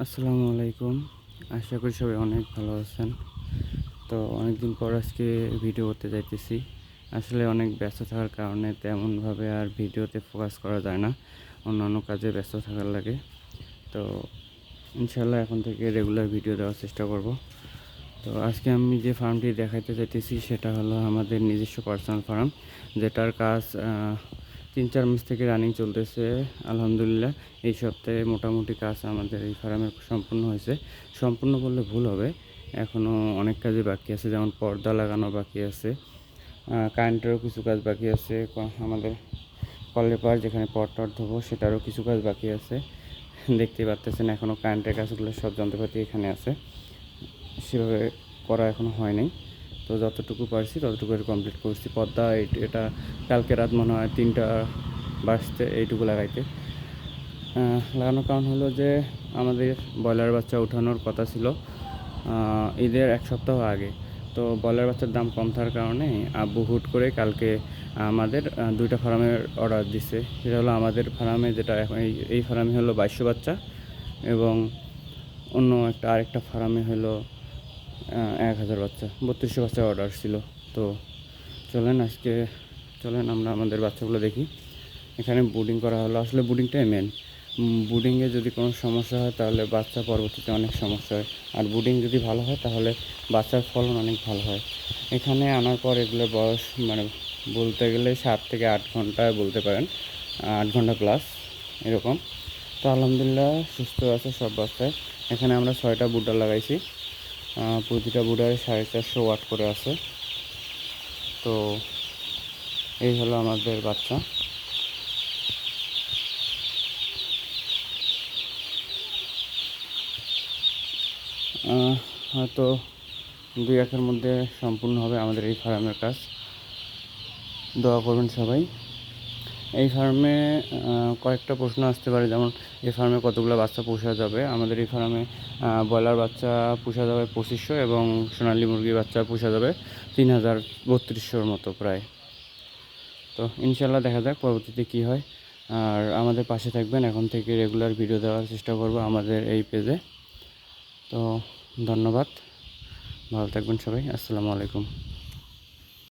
আসসালামু আলাইকুম। আশা করি সবাই অনেক ভালো আছেন। তো অনেকদিন পর আজকে ভিডিও করতে যাইতেছি। আসলে অনেক ব্যস্ত থাকার কারণে তেমনভাবে আর ভিডিওতে ফোকাস করা যায় না। অন্যান্য কাজে ব্যস্ত থাকার লাগে। তো ইনশাআল্লাহ এখন থেকে রেগুলার ভিডিও দেওয়ার চেষ্টা করব। তো আজকে আমি যে ফার্মটি দেখাইতে চাইতেছি সেটা হলো আমাদের নিজস্ব পার্সোনাল ফার্ম, যেটার কাজ ৩-৪ মাস থেকে রানিং চলতেছে। আলহামদুলিল্লাহ এই সপ্তাহে মোটামুটি কাজ আমাদের এই ফার্মের সম্পূর্ণ হয়েছে। সম্পূর্ণ বললে ভুল হবে, এখনও অনেক কাজই বাকি আছে, যেমন পর্দা লাগানো বাকি আছে, কারেন্টেরও কিছু কাজ বাকি আছে, আমাদের কলেপার যেখানে পট টট ধোবো সেটারও কিছু কাজ বাকি আছে। দেখতেই পারতেছেন এখনও কারেন্টের কাজগুলো সব যন্ত্রপাতি এখানে আছে, সেভাবে করা এখনও হয় নাই। তো যতটুকু পারছি ততটুকু কমপ্লিট করছি। পর্দা এটা কালকে রাত মনে হয় 3টা বাজতে এইটুকু লাগানোর কারণ হলো যে আমাদের ব্রয়লার বাচ্চা ওঠানোর কথা ছিল ঈদের 1 সপ্তাহ আগে। তো ব্রয়লার বাচ্চার দাম কম থাকার কারণে আব্বু হুট করে কালকে আমাদের 2টা ফার্মের অর্ডার দিছে। সেটা হলো আমাদের ফার্মে, যেটা এখন এই ফার্মে হলো 2200 বাচ্চা, এবং অন্য আরেকটা ফার্মে হলো 1000 বাচ্চা, 3200 বাচ্চার অর্ডার ছিল। তো চলেন আমরা আমাদের বাচ্চাগুলো দেখি। এখানে ব্রুডিং করা হলো, আসলে ব্রুডিংটাই মেন। ব্রুডিংয়ে যদি কোনো সমস্যা হয় তাহলে বাচ্চা পরবর্তীতে অনেক সমস্যা হয়, আর ব্রুডিং যদি ভালো হয় তাহলে বাচ্চার ফলন অনেক ভালো হয়। এখানে আনার পর এগুলোর বয়স বলতে গেলে 7 থেকে 8 ঘন্টা বলতে পারেন, 8 ঘন্টা প্লাস এরকম। তো আলহামদুলিল্লাহ সুস্থ আছে সব বাচ্চায়। এখানে আমরা 6টা বুডার লাগাইছি, প্রতিটা বুডারে 450 ওয়াট করে আছে। তো এই হলো আমাদের বাচ্চা। হয়তো 2-1 মধ্যে সম্পূর্ণ হবে আমাদের এই ফার্মের কাজ। দোয়া করবেন সবাই। এই ফার্মে কয়েকটা প্রশ্ন আসতে পারে, যেমন এই ফার্মে কতগুলো বাচ্চা পোষা যাবে। আমাদের এই ফার্মে ব্রয়লার বাচ্চা পোষা যাবে 2500, এবং সোনালী মুরগির বাচ্চা পোষা যাবে 3200-3300 মতো প্রায়। তো ইনশাল্লাহ দেখা যাক পরবর্তীতে কী হয়। আর আমাদের পাশে থাকবেন, এখন থেকে রেগুলার ভিডিও দেওয়ার চেষ্টা করব আমাদের এই পেজে। তো ধন্যবাদ, ভালো থাকবেন সবাই। আসসালামু আলাইকুম।